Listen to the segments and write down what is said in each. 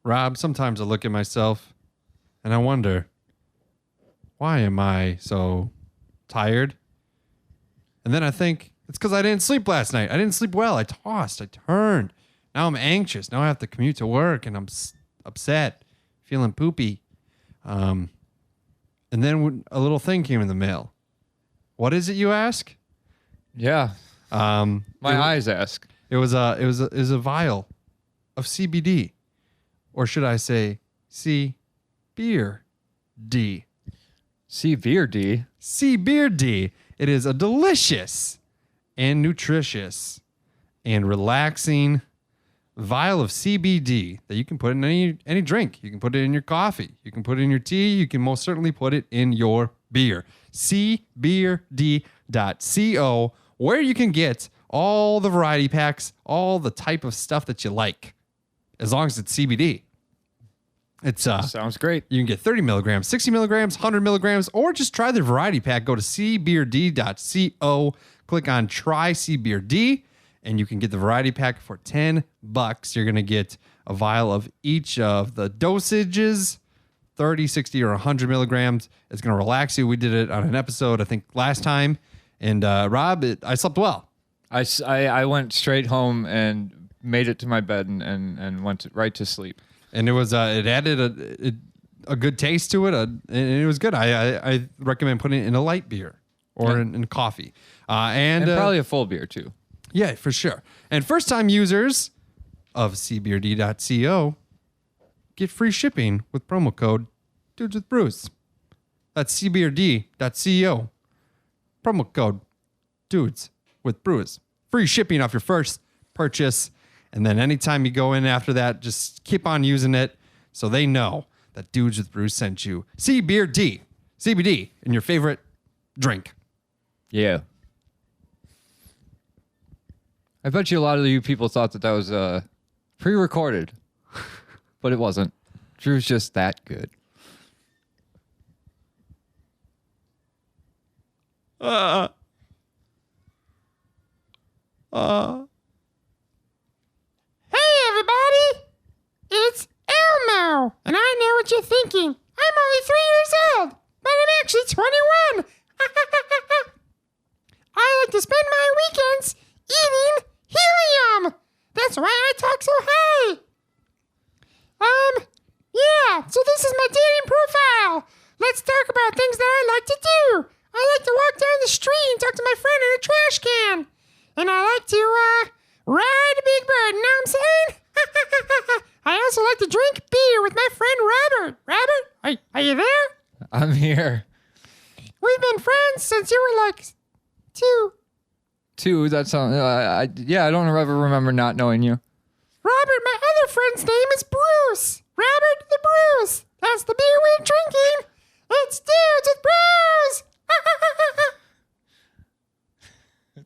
Rob, sometimes I look at myself and I wonder, why am I so tired? And then I think it's because I didn't sleep last night. I didn't sleep well. I tossed, I turned. Now I'm anxious. Now I have to commute to work and I'm upset, feeling poopy. And then a little thing came in the mail. What is it, you ask? Yeah. My eyes ask. It was a vial of CBD, or should I say, beer D. Beer D. Beer D. It is a delicious and nutritious and relaxing vial of CBD that you can put in any drink. You can put it in your coffee. You can put it in your tea. You can most certainly put it in your beer. cbeerd.co, where you can get all the variety packs, all the type of stuff that you like, as long as it's CBD. It's sounds great. You can get 30 milligrams, 60 milligrams, 100 milligrams, or just try the variety pack. Go to cbeerd.co, click on Try CBeerd, and you can get the variety pack for $10. You're going to get a vial of each of the dosages, 30, 60, or 100 milligrams. It's going to relax you. We did it on an episode, I think, last time. And Rob, I slept well. I went straight home and made it to my bed and went right to sleep. And it was it added a good taste to it, and it was good. I recommend putting it in a light beer or in coffee, and probably a full beer too. Yeah, for sure. And first time users of cbeerd.co get free shipping with promo code Dudes with Brews. That's cbeerd.co. Promo code Dudes with Brews. Free shipping off your first purchase. And then anytime you go in after that, just keep on using it so they know that Dudes with Brews sent you CBD in your favorite drink. Yeah. I bet you a lot of you people thought that was pre-recorded, but it wasn't. Drew's just that good. Hey everybody, it's Elmo, and I know what you're thinking. I'm only 3 years old, but I'm actually 21. I like to spend my weekends eating helium. That's why I talk so high. Yeah, so this is my dating profile. Let's talk about things that I like to do. I like to walk down the street and talk to my friend in a trash can. And I like to, ride a big bird, you know what I'm saying? I also like to drink beer with my friend Robert. Robert, are you there? I'm here. We've been friends since you were like 2. 2, that sounds, I don't ever remember not knowing you. Robert, my other friend's name is Bruce. Robert the Bruce. That's the beer we're drinking. It's Dudes with Brews.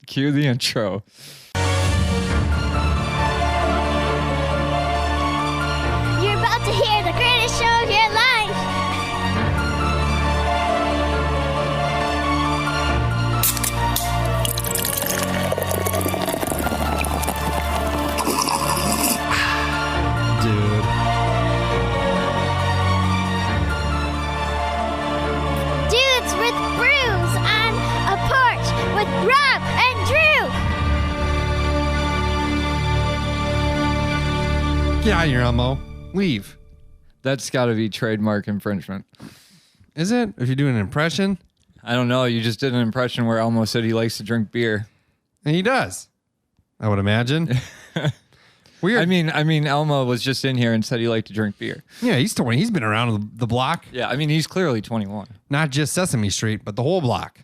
Cue the intro. You're about to hear the greatest show of your life. Dude. Dudes with Brews on a porch with Rob and Drew. Get out of here, Elmo. Leave. That's got to be trademark infringement. Is it? If you do an impression? I don't know. You just did an impression where Elmo said he likes to drink beer. And he does. I would imagine. Weird. I mean, Elmo was just in here and said he liked to drink beer. Yeah, he's 20. He's been around the block. Yeah, I mean, he's clearly 21. Not just Sesame Street, but the whole block.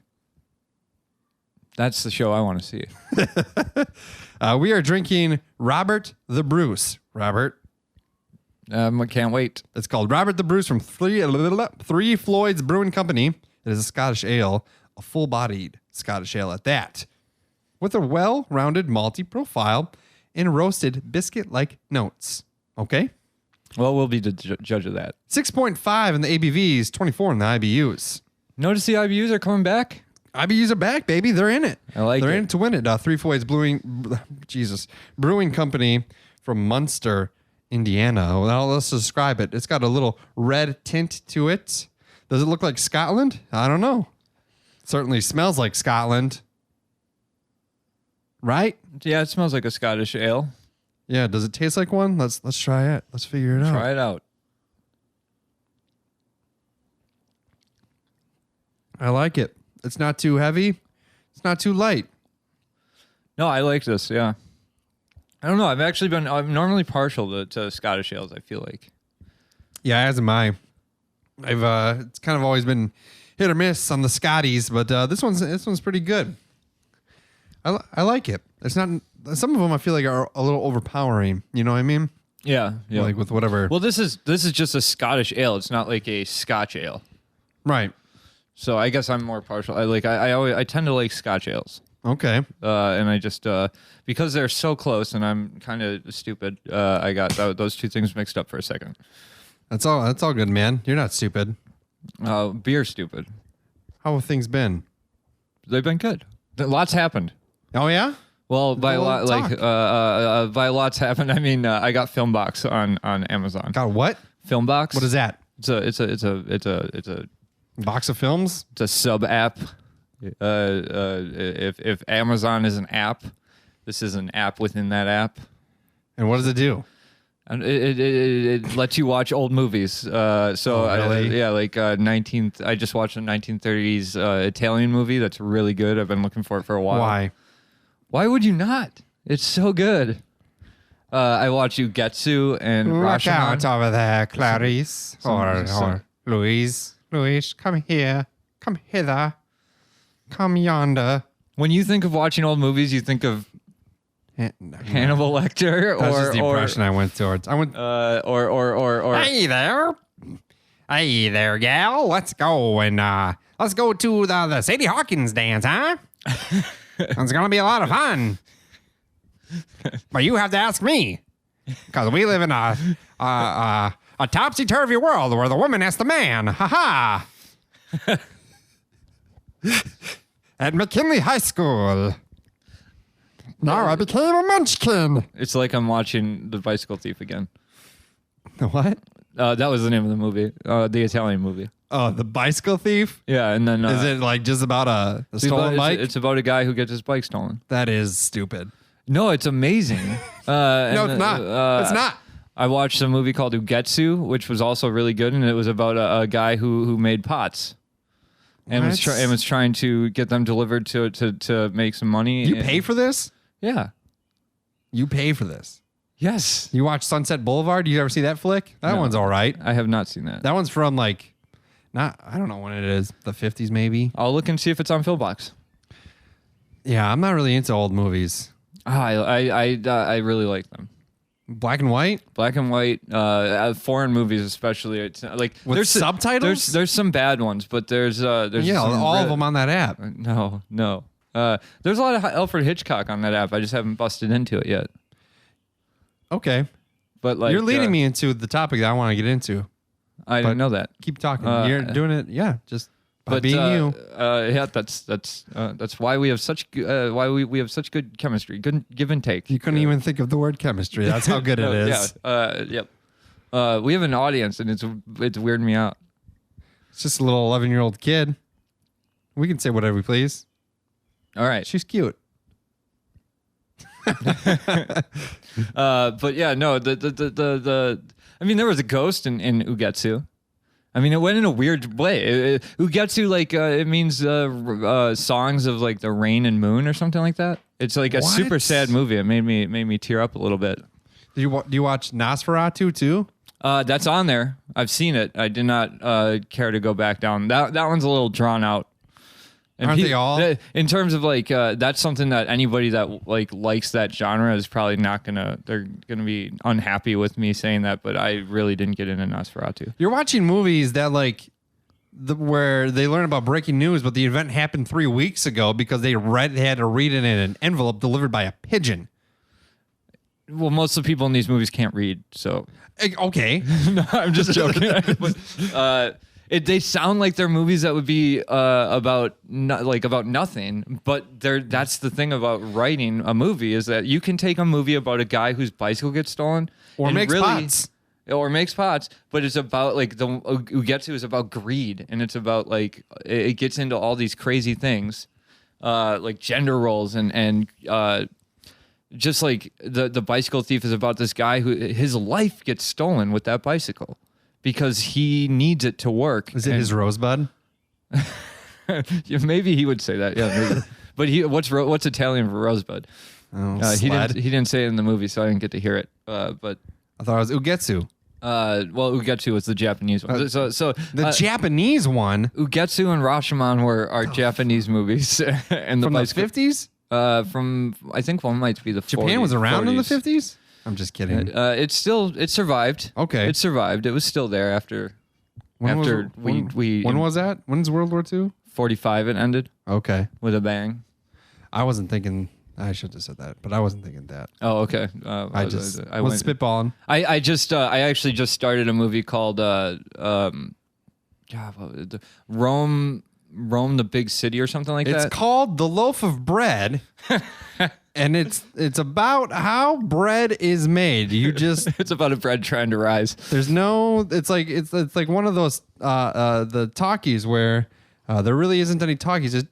That's the show I want to see. We are drinking Robert the Bruce. Robert. I can't wait. It's called Robert the Bruce from Three Floyds Brewing Company. It is a Scottish ale, a full-bodied Scottish ale at that, with a well-rounded malty profile and roasted biscuit-like notes. Okay? Well, we'll be the judge of that. 6.5 in the ABVs, 24 in the IBUs. Notice the IBUs are coming back? IBUs are back, baby. They're in it. They're in it to win it. Three Floyds Brewing Company from Munster Indiana. Well, let's describe it. It's got a little red tint to it. Does it look like Scotland? I don't know. It certainly smells like Scotland. Right? Yeah, it smells like a Scottish ale. Yeah. Does it taste like one? Let's try it. Let's figure it out. Try it out. I like it. It's not too heavy. It's not too light. No, I like this. Yeah. I don't know. I'm normally partial to Scottish ales, I feel like. Yeah, as am I. It's kind of always been hit or miss on the Scotties, but this one's pretty good. I like it. It's not. Some of them I feel like are a little overpowering. You know what I mean? Yeah. Yeah. Like with whatever. Well, this is just a Scottish ale. It's not like a Scotch ale. Right. So I guess I'm more partial. I tend to like Scotch ales. Okay. And I just because they're so close, and I'm kind of stupid. I got those two things mixed up for a second. That's all good, man. You're not stupid. Beer stupid. How have things been? They've been good. Lots happened. Oh yeah. Well, by a Well, lot, talk. by lots happened, I mean I got Filmbox on Amazon. Got what? Filmbox. What is that? It's a Box of films? It's a sub app. If Amazon is an app, this is an app within that app, And what does it do? and it lets you watch old movies. Really? I just watched a 1930s Italian movie that's really good. I've been looking for it for a while. Why? Why would you not? It's so good. I watched Ugetsu and Look out Rashomon. over there, Clarice. Or Some- Louise. Louise, come here. Come hither. Come yonder. When you think of watching old movies, you think of Hannibal Lecter, That's just the or impression I went towards. I went. or Hey there, gal. Let's go to the Sadie Hawkins dance, huh? It's gonna be a lot of fun. But you have to ask me, because we live in a topsy-turvy world where the woman has the man. Ha ha. At McKinley High School. Now I became a munchkin. It's like I'm watching The Bicycle Thief again. What? That was the name of the movie, the Italian movie. Oh, the bicycle thief? Yeah, and then Is it like just about a stolen bike? It's about a guy who gets his bike stolen. That is stupid. No, it's amazing. No, it's not. It's not. I watched a movie called Ugetsu, which was also really good, and it was about a guy who made pots. And was trying to get them delivered to make some money. You pay for this? Yeah. You pay for this. Yes. You watch Sunset Boulevard? You ever see that flick? That No. one's all right. I have not seen that. That one's from I don't know when it is, the 50s maybe. I'll look and see if it's on Philbox. Yeah, I'm not really into old movies. I really like them. Black and white? Black and white, foreign movies especially. It's like With there's subtitles? There's some bad ones, but there's Yeah, some all of them on that app. No. There's a lot of Alfred Hitchcock on that app. I just haven't busted into it yet. Okay. But like You're leading me into the topic that I want to get into. I didn't know that. Keep talking. You're doing it, yeah, just by But being you. yeah, that's why we have such we have such good chemistry, good give and take. You couldn't even think of the word chemistry. That's how good it is. Yeah. We have an audience, and it's weirding me out. It's just a little 11-year-old kid. We can say whatever we please. All right. She's cute. But yeah, no, I mean, there was a ghost in Ugetsu. I mean, it went in a weird way. Ugetsu, like, it means songs of like the rain and moon or something like that. It's like a What? super sad movie. It made me tear up a little bit. Do you watch Nosferatu too? That's on there. I've seen it. I did not care to go back down. That one's a little drawn out. And Aren't they all? In terms of like, that's something that anybody that like likes that genre is probably not they're gonna be unhappy with me saying that. But I really didn't get into Nosferatu. You're watching movies that where they learn about breaking news, but the event happened 3 weeks ago because they had to read it in an envelope delivered by a pigeon. Well, most of the people in these movies can't read, so Okay. no, I'm just joking. They sound like they're movies that would be about nothing, but that's the thing about writing a movie is that you can take a movie about a guy whose bicycle gets stolen Or and makes pots. or makes pots, but it's about like the Ugetsu is about greed, and it's about like it gets into all these crazy things, like gender roles and just like the bicycle thief is about this guy who his life gets stolen with that bicycle because he needs it to work. Is it his rosebud? Yeah, maybe he would say that. Yeah, maybe. But what's Italian for rosebud? Oh, He didn't say it in the movie, so I didn't get to hear it. But I thought it was Ugetsu. well, Ugetsu was the Japanese one. The Japanese one Ugetsu and Rashomon are Japanese movies, and from the bicycle- 50s? From I think one might be the Japan 40s, was around in the 40s. 50s? I'm just kidding. It survived. Okay. It survived. It was still there after When was- when was that? When's World War II? 45 it ended Okay. with a bang. I wasn't thinking. I should have said that, but I wasn't thinking that. Oh, okay. I went- spitballing. I actually just started a movie called Rome the Big City or something like It's that. called The Loaf of Bread, and it's about how bread is made. You just It's about a bread trying to rise. there's no. It's like one of those the talkies where there really isn't any talkies. It's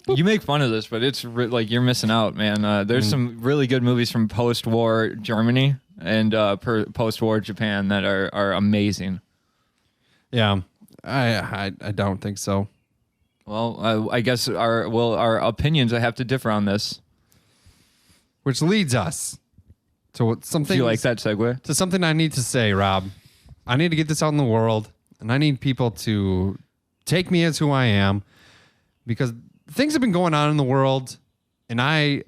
You make fun of this, but it's like you're missing out, man. There's some really good movies from post-war Germany and post-war Japan that are amazing. yeah. I don't think so. Well, I guess our opinions I have to differ on this. Which leads us to something. Do you like that segue? To something I need to say, Rob. I need to get this out in the world, and I need people to take me as who I am, because things have been going on in the world, and I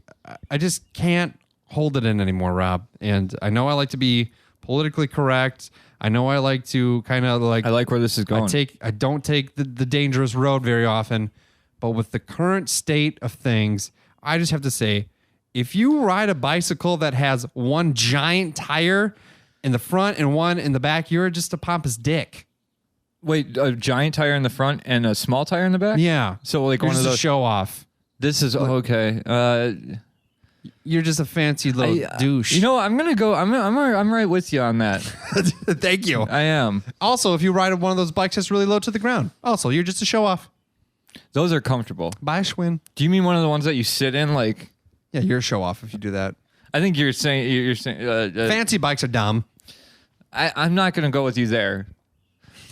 just can't hold it in anymore, Rob. And I know I like to be politically correct. I know I like to kind of like. I like where this is going. I don't take the dangerous road very often, but with the current state of things, I just have to say, if you ride a bicycle that has one giant tire in the front and one in the back, you're just a pompous dick. Wait, a giant tire in the front and a small tire in the back? Yeah. So like You're one of just a those. show off. This is okay. You're just a fancy little douche. You know, I'm gonna go. I'm right with you on that. Thank you. I am. Also, if you ride one of those bikes that's really low to the ground, also, you're just a show off. Those are comfortable. Bye, Schwinn. Do you mean one of the ones that you sit in? Like, Yeah, you're a show off if you do that. I think you're saying. Fancy bikes are dumb. I'm not gonna go with you there.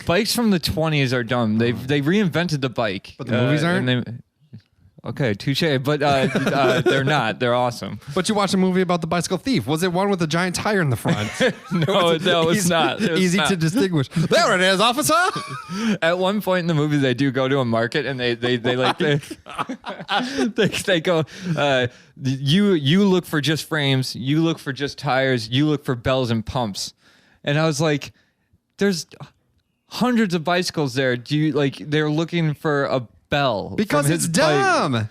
Bikes from the 20s are dumb. They reinvented the bike. But the movies aren't? Okay, touche. But they're not. They're awesome. But you watched a movie about the bicycle thief. Was it one with a giant tire in the front? No, it's not. It was Easy not. to distinguish. There it is, officer. At one point in the movie, they do go to a market and they go, you look for just frames, you look for just tires, you look for bells and pumps, and I was like, there's hundreds of bicycles there. Do you like? They're looking for a bell Because from it's his bike. dumb.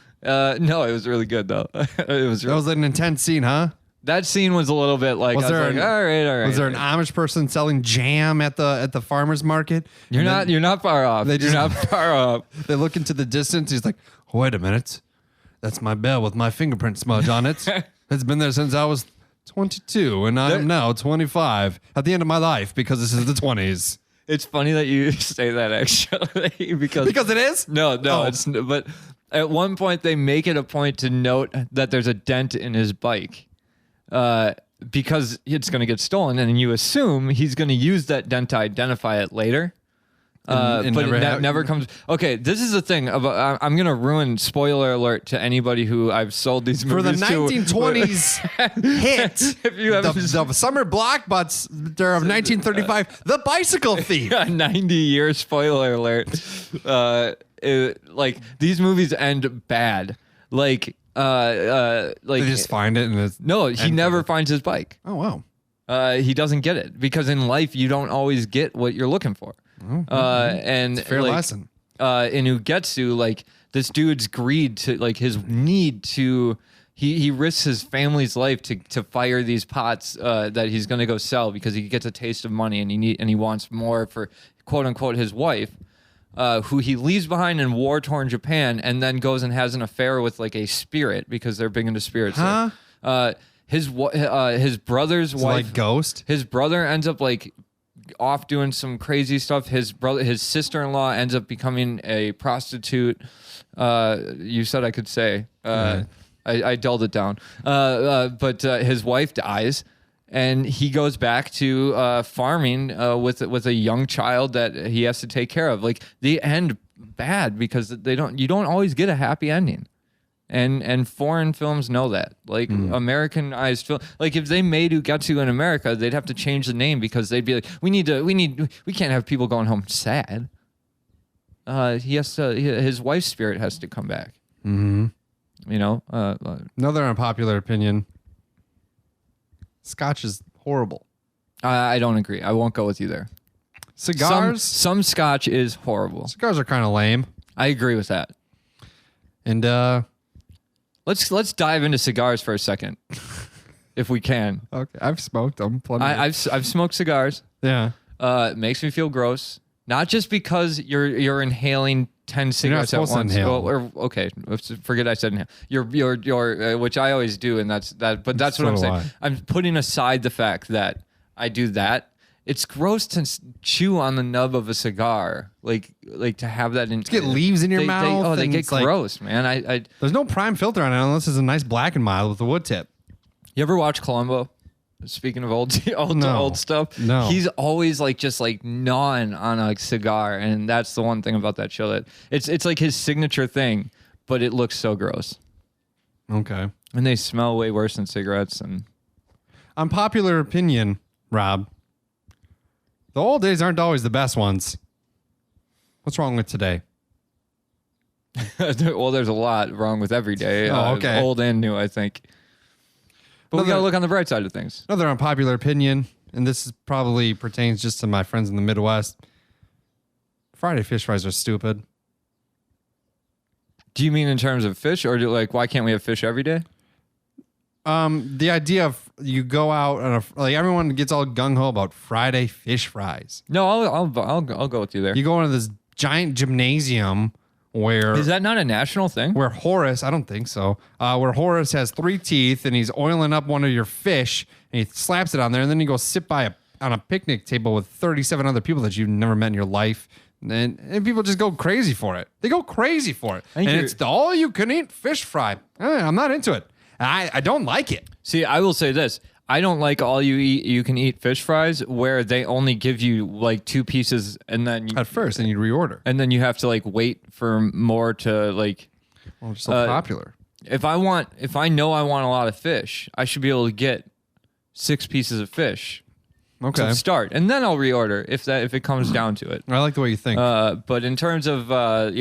No, it was really good though. It was. That was an intense scene, huh? That scene was a little bit like. Was I was there like, an- all right. Was there an Amish person selling jam at the farmer's market? You're And not. then You're not far off. they You're just- not far off. They look into the distance. He's like, wait a minute. That's my bell with my fingerprint smudge on it. It's been there since I was 22, and I'm now 25 at the end of my life because this is the 20s. It's funny that you say that actually because Because it is? no, Oh. it's but at one point they make it a point to note that there's a dent in his bike because it's going to get stolen, and you assume he's going to use that dent to identify it later. And But never it never comes. Okay, this is the thing. I'm going to ruin. Spoiler alert to anybody who I've sold these For the movies to. 1920s hit, If you haven't the summer blockbuster of 1935, The Bicycle Thief. A 90-year spoiler alert. Like these movies end bad. Like They just find it and it's no, he never finds his bike. Oh wow. He doesn't get it because in life you don't always get what you're looking for. And Fair like, lesson. In Ugetsu, like this dude's greed to like his need to He risks his family's life to fire these pots that he's going to go sell because he gets a taste of money and he wants more for quote unquote his wife, who he leaves behind in war-torn Japan and then goes and has an affair with like a spirit because they're big into spirits. Huh? His brother's wife, like Ghost. his brother ends up like off doing some crazy stuff. His sister-in-law ends up becoming a prostitute. You said I could say. I dulled it down. But his wife dies, and he goes back to farming with a young child that he has to take care of. Like they end bad because you don't always get a happy ending. And foreign films know that. Like Americanized film, like if they made Ugetsu in America, they'd have to change the name because they'd be like, we can't have people going home sad. His wife's spirit has to come back. Mm-hmm. You know, Another unpopular opinion. Scotch is horrible. I don't agree. I won't go with you there. Cigars. Some Scotch is horrible. Cigars are kind of lame. I agree with that. And Let's dive into cigars for a second, if we can. okay, I've smoked them plenty. I've smoked cigars. Yeah. It makes me feel gross. Not just because you're inhaling 10 cigarettes at supposed to once. inhale. Well, okay, forget I said inhale. You're which I always do, and that's that. But that's what I'm So do saying. I'm putting aside the fact that I do that. It's gross to chew on the nub of a cigar, like to have that in. To get leaves in your mouth. They and get it's like- gross, man. I There's no prime filter on it unless it's a nice black and mild with a wood tip. You ever watch Columbo? Speaking of old stuff, No. He's always just gnawing on a cigar, and that's the one thing about that show that it's like his signature thing, but it looks so gross, Okay. and they smell way worse than cigarettes. And Unpopular opinion, Rob. The old days aren't always the best ones. What's wrong with today? well, there's a lot wrong with every day, okay. old and new, I think. But we gotta look on the bright side of things. Another unpopular opinion, and this probably pertains just to my friends in the Midwest. Friday fish fries are stupid. Do you mean in terms of fish, or why can't we have fish every day? The idea of you go out and everyone gets all gung ho about Friday fish fries. No, I'll go with you there. You go into this giant gymnasium where Is that not a national thing? where Horace, I don't think so, where Horace has 3 teeth and he's oiling up one of your fish and he slaps it on there, and then you go sit on a picnic table with 37 other people that you've never met in your life. And people just go crazy for it. They go crazy for it. And it's the all you can eat fish fry. I'm not into it. I don't like it. See, I will say this. I don't like all you can eat fish fries where they only give you 2 pieces and then At first, and you reorder. and then you have to wait for more to Well, it's so popular. if I know I want a lot of fish, I should be able to get 6 pieces of fish Okay. to start, and then I'll reorder if it comes down to it. I like the way you think. But in terms of and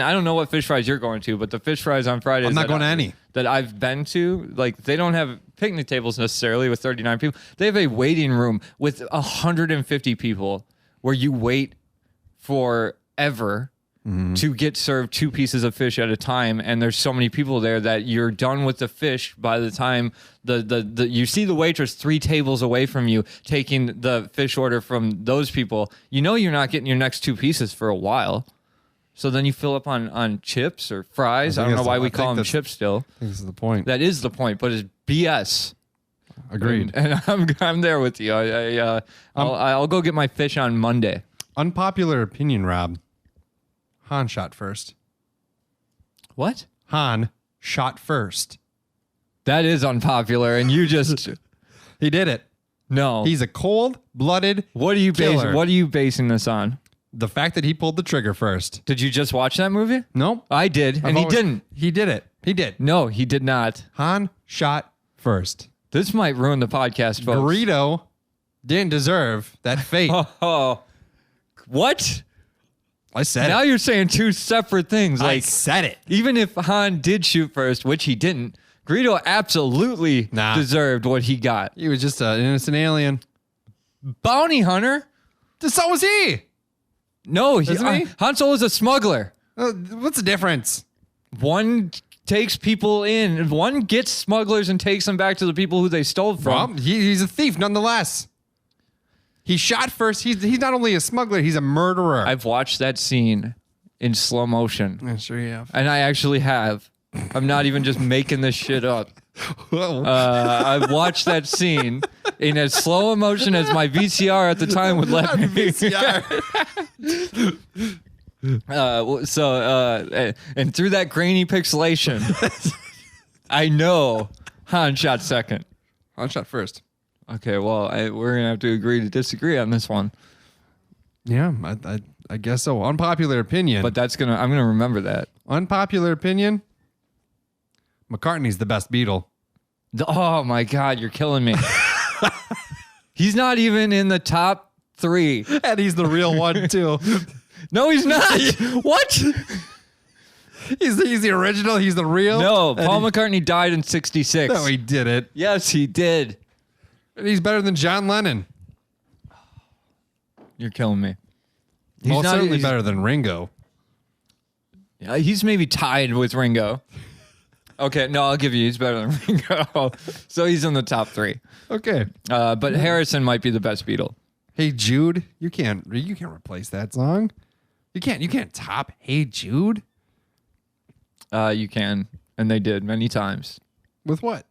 I don't know what fish fries you're going to, but the fish fries on Fridays I'm not going to any. that I've been to, they don't have picnic tables necessarily with 39 people. They have a waiting room with 150 people where you wait forever to get served 2 pieces of fish at a time, and there's so many people there that you're done with the fish by the time the you see the waitress 3 tables away from you taking the fish order from those people. You know you're not getting your next 2 pieces for a while. So then you fill up on chips or fries. I don't know why we call them chips still. I think this is the point. That is the point, but it's BS. Agreed. And I'm there with you. I'll go get my fish on Monday. Unpopular opinion, Rob. Han shot first. What? Han shot first. That is unpopular, and you just He did it. no. He's a cold-blooded What are you killer. What are you basing this on? The fact that he pulled the trigger first. Did you just watch that movie? Nope. I did, and he didn't. He did it. He did. No, he did not. Han shot first. This might ruin the podcast, folks. Greedo didn't deserve that fate. Oh, what? I said Now it. you're saying 2 separate things. I said it. Even if Han did shoot first, which he didn't, Greedo absolutely Nah. deserved what he got. He was just an innocent alien. Bounty hunter? So was he. No, Isn't he? Han Solo is a smuggler. What's the difference? One takes people in. One gets smugglers and takes them back to the people who they stole from. Well, he's a thief nonetheless. He shot first. He's not only a smuggler, he's a murderer. I've watched that scene in slow motion. I'm sure you have. And I actually have. I'm not even just making this shit up. I've watched that scene in as slow motion as my VCR at the time would let me. And through that grainy pixelation, I know Han shot second. Han shot first. Okay, well, we're gonna have to agree to disagree on this one. Yeah, I guess so. Unpopular opinion. But I'm gonna remember that. Unpopular opinion. McCartney's the best Beatle. Oh my God, you're killing me. He's not even in the top 3. And he's the real one too. No, he's not. What? He's the original. He's the real. No, Paul McCartney died in 1966. No, he didn't. Yes, he did. And he's better than John Lennon. You're killing me. He's certainly better than Ringo. Yeah, he's maybe tied with Ringo. Okay, no, I'll give you. He's better than Ringo. So he's in the top 3. Okay. But Harrison might be the best Beatle. Hey Jude, you can't replace that song. You can't top Hey Jude. You can, and they did many times. With what?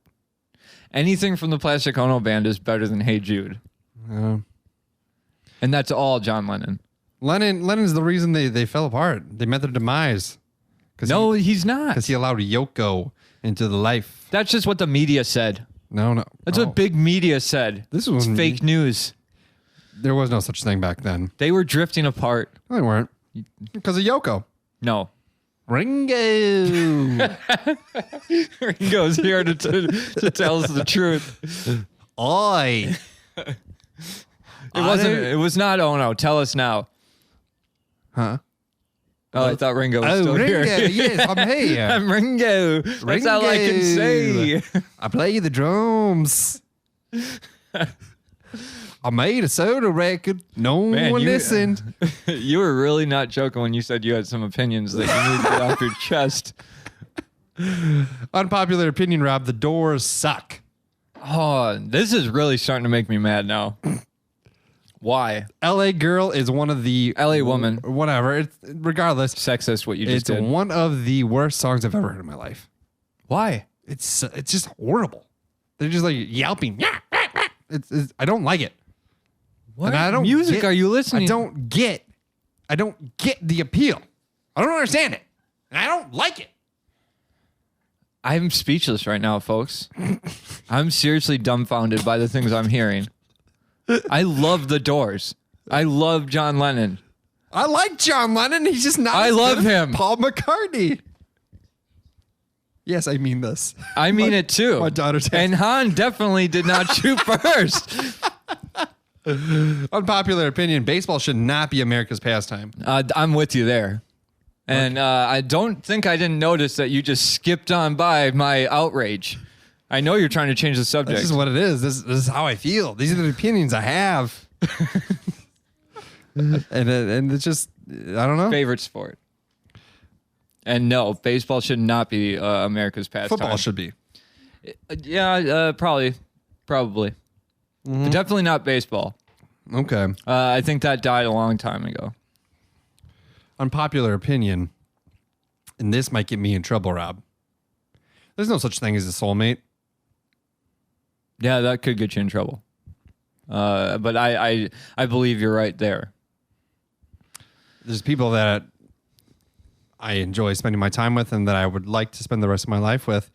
Anything from the Plastic Ono Band is better than Hey Jude. And that's all John Lennon. Lennon's the reason they fell apart. They met their demise. No, he's not. Because he allowed Yoko into the life. That's just what the media said. No. That's what big media said. This was fake news. There was no such thing back then. They were drifting apart. No, they weren't. Because of Yoko. No. Ringo. Ringo's here to tell us the truth. Oi. It was not Ono. Tell us now. Huh? Oh, I thought Ringo was still Ringo, here. yes, I'm here. I'm Ringo. That's all I can say. I play the drums. I made a soda record. No one listened. You were really not joking when you said you had some opinions that you need to get off your chest. Unpopular opinion, Rob. The Doors suck. Oh, this is really starting to make me mad now. Why? LA Girl is one of the... LA Woman. Whatever. It's, regardless. Sexist what you just did. It's one of the worst songs I've ever heard in my life. Why? It's just horrible. They're just like yelping. It's I don't like it. What And I don't music are you listening? I don't get the appeal. I don't understand it. And I don't like it. I'm speechless right now, folks. I'm seriously dumbfounded by the things I'm hearing. I love the Doors. I love John Lennon. I like John Lennon. He's just not. I as love good as him. Paul McCartney. Yes, I mean this. I mean it too. My daughter's and Han definitely did not shoot first. Unpopular opinion: baseball should not be America's pastime. I'm with you there. And I don't think I didn't notice that you just skipped on by my outrage. I know you're trying to change the subject. This is what it is. This is how I feel. These are the opinions I have. and it's just, I don't know. Favorite sport. And no, baseball should not be America's pastime. Football should be. Yeah, probably. But definitely not baseball. Okay. I think that died a long time ago. Unpopular opinion, and this might get me in trouble, Rob. There's no such thing as a soulmate. Yeah, that could get you in trouble. But I believe you're right there. There's people that I enjoy spending my time with and that I would like to spend the rest of my life with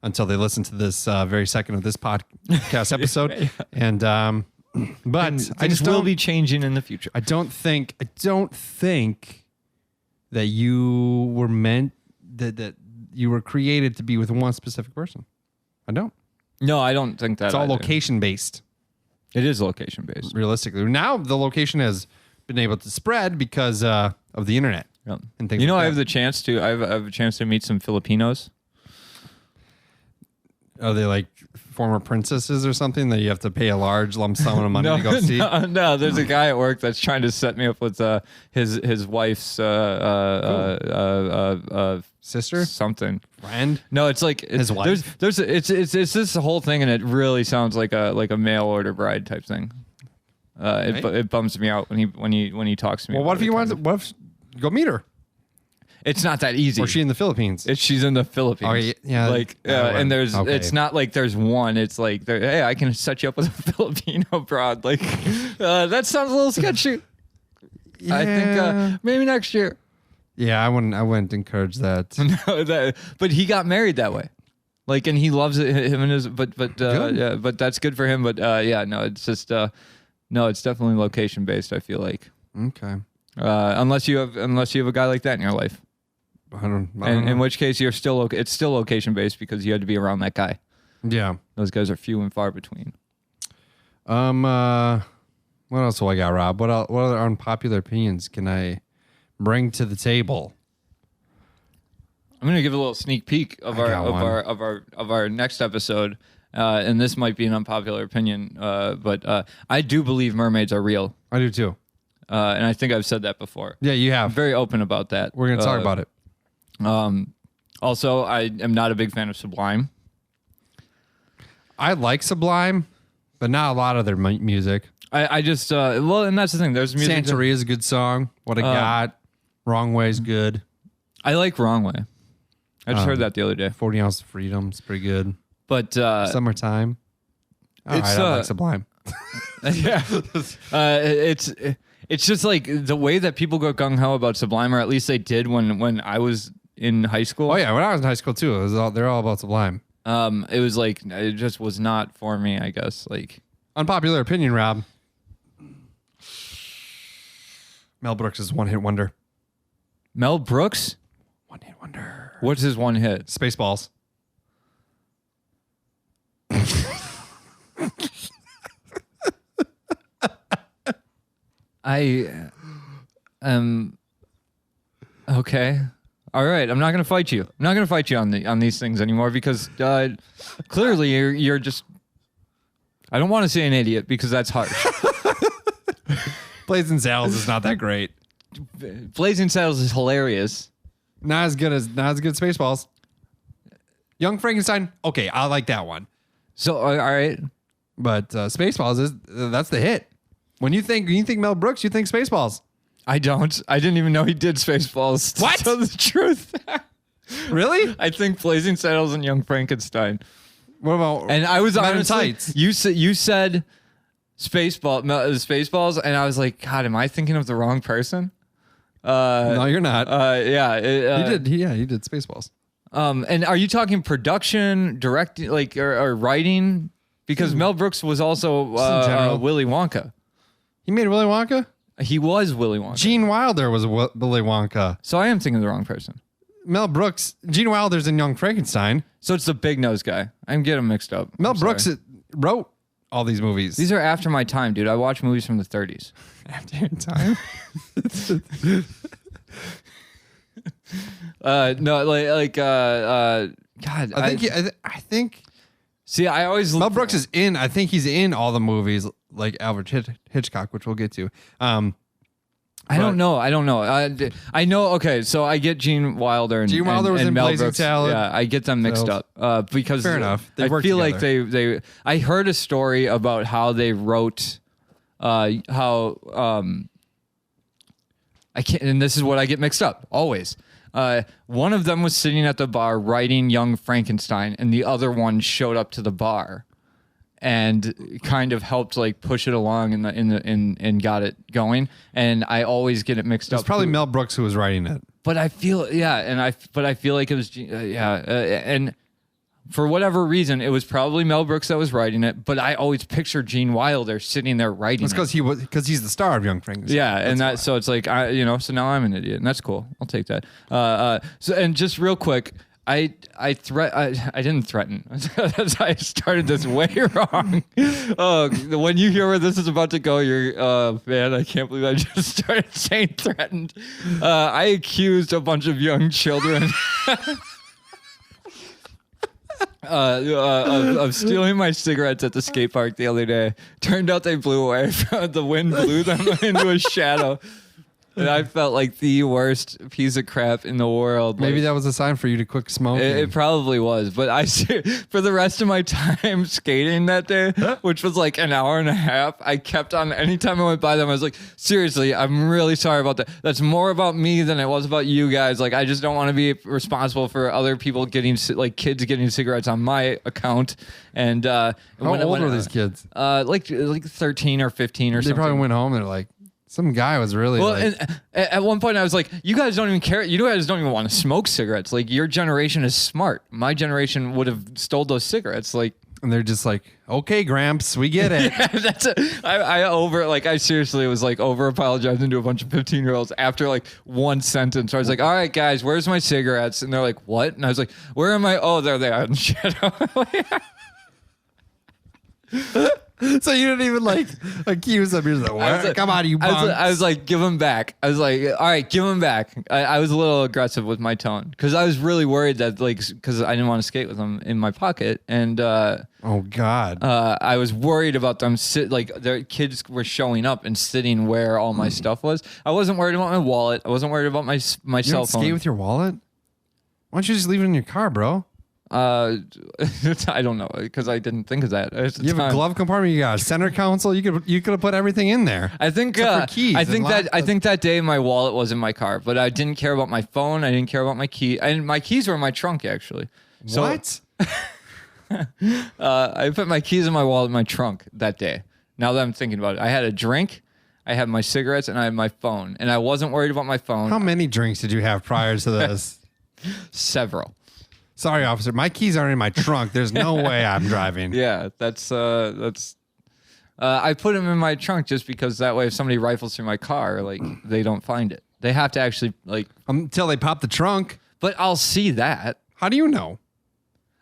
until they listen to this very second of this podcast episode. And but I just will don't be changing in the future. I don't think that you were meant that you were created to be with one specific person. I don't. No, I don't think that. It's all either. location based. It is location based. Realistically, now the location has been able to spread because of the internet and things. You know, like I have that. the chance to. I have a chance to meet some Filipinos. Are they like former princesses or something that you have to pay a large lump sum of money to go see? No, there's a guy at work that's trying to set me up with his wife's Sister? something. Friend? No, it's like His wife? It's this whole thing, and it really sounds like a mail order bride type thing. It bums me out when he talks to me. Well, what about if he it, wants? kind of. What if go meet her? It's not that easy. Or is she in the Philippines? She's in the Philippines. Oh, yeah. Like, and there's, Okay. it's not like there's one. It's like, hey, I can set you up with a Filipino broad. Like, that sounds a little sketchy. I think maybe next year. Yeah, I wouldn't encourage that. No, but he got married that way. Like, and he loves it. Him and his, but yeah, but that's good for him. But yeah, no, it's just no, it's definitely location based. I feel like Okay. unless you have a guy like that in your life. I don't know. In which case you're still it's still location based because you had to be around that guy. Yeah. Those guys are few and far between. What else do I got, Rob? What other unpopular opinions can I bring to the table? I'm gonna give a little sneak peek of our next episode, and this might be an unpopular opinion, but I do believe mermaids are real, I do too. and I think I've said that before. Yeah, you I'm have. very open about that. We're gonna talk about it. Also, I am not a big fan of Sublime. I like Sublime, but not a lot of their music. I just and that's the thing. There's music. Santeria is a good song. What I Got. Wrong Way's good. I like Wrong Way. I just heard that the other day. 40 Ounce of Freedom's pretty good. But Summertime. All it's, right, I like Sublime. yeah, it's just like the way that people go gung ho about Sublime, or at least they did when I was in high school. Oh yeah, when I was in high school too, they're all about Sublime. It was like it just was not for me. I guess like Unpopular opinion, Rob. Mel Brooks is one hit wonder. Mel Brooks. One hit wonder. What's his one hit? Spaceballs. I okay. All right, I'm not gonna fight you. I'm not gonna fight you on these things anymore because clearly you're just. I don't want to say an idiot because that's harsh. Blazing Saddles is not that great. Blazing Saddles is hilarious. Not as good as Spaceballs. Young Frankenstein. Okay, I like that one. So all right, But Spaceballs that's the hit. When you think Mel Brooks, you think Spaceballs. I don't. I didn't even know he did Spaceballs. What? To tell the truth. Really? I think Blazing Saddles and Young Frankenstein. What about And I was Men in honestly, Tights? you said Spaceballs, and I was like, God, am I thinking of the wrong person? No, you're not. Yeah. He did. He did Spaceballs. And are you talking production, directing, like, or writing? Because Mel Brooks was also general. Willy Wonka. He made Willy Wonka. He was Willy Wonka. Gene Wilder was Willy Wonka. So I am thinking of the wrong person. Mel Brooks. Gene Wilder's in Young Frankenstein. So it's the big nose guy. I'm getting mixed up. Mel I'm Brooks sorry. wrote all these movies. These are after my time, dude. I watch movies from the 30s. after your time. God. I think See, I always Mel Brooks is in. I think he's in all the movies like Alfred Hitchcock, which we'll get to. I don't know. I know. Okay, so I get Gene Wilder and Gene Wilder was and in Mel Blazing Brooks. Salad. Yeah, I get them mixed Sales. up because Fair enough. They I work feel together. like they. I heard a story about how they wrote, how I can't, and this is what I get mixed up always. One of them was sitting at the bar writing Young Frankenstein, and the other one showed up to the bar and kind of helped like push it along and got it going. And I always get it mixed up. It's probably Mel Brooks who was writing it. But I feel I feel like it was and for whatever reason it was probably Mel Brooks that was writing it. But I always picture Gene Wilder sitting there writing. It's because he's the star of Young Frankenstein. Yeah, and that so it's like so now I'm an idiot, and that's cool. I'll take that. So and just real quick. I didn't threaten. I started this way wrong. When you hear where this is about to go, you're man, I can't believe I just started saying threatened. I accused a bunch of young children. of stealing my cigarettes at the skate park the other day. Turned out they blew away. The wind blew them into a shadow. And I felt like the worst piece of crap in the world. Maybe Like, that was a sign for you to quit smoking. it probably was, but for the rest of my time skating that day, which was like an hour and a half, I kept on. Anytime I went by them, I was like, "Seriously, I'm really sorry about that. That's more about me than it was about you guys. Like, I just don't want to be responsible for other people getting like kids getting cigarettes on my account." And How old were these kids? Like 13 or 15 or They something. probably went home and they're like, some guy was really Well, like, and at one point I was like, you guys don't even care. You guys don't even want to smoke cigarettes. Like, your generation is smart. My generation would have stole those cigarettes. Like, and they're just like, okay, Gramps, we get it. I seriously was like over apologizing to a bunch of 15-year-olds after like one sentence. I was like, all right, guys, where's my cigarettes? And they're like, what? And I was like, where am I? Oh, there they are. And shit. So you didn't even like accuse them. You're just like, what? Come on, you bunks. I was like, give them back. I was like, all right, give them back. I was a little aggressive with my tone because I was really worried that because I didn't want to skate with them in my pocket. And oh, God. I was worried about them their kids were showing up and sitting where all my stuff was. I wasn't worried about my wallet. I wasn't worried about my You cell don't phone. skate with your wallet? Why don't you just leave it in your car, bro? I don't know because I didn't think of that. At the You have a time. glove compartment. You got a center console. You could have put everything in there. I think Except for keys I and think lots I think that day my wallet was in my car, but I didn't care about my phone. I didn't care about my key. And my keys were in my trunk actually. So, What? I put my keys in my wallet in my trunk that day. Now that I'm thinking about it, I had a drink, I had my cigarettes, and I had my phone, and I wasn't worried about my phone. How many drinks did you have prior to this? Several. Sorry, officer. My keys aren't in my trunk. There's no way I'm driving. Yeah, that's. I put them in my trunk just because that way, if somebody rifles through my car, like they don't find it. They have to actually like. Until they pop the trunk. But I'll see that. How do you know?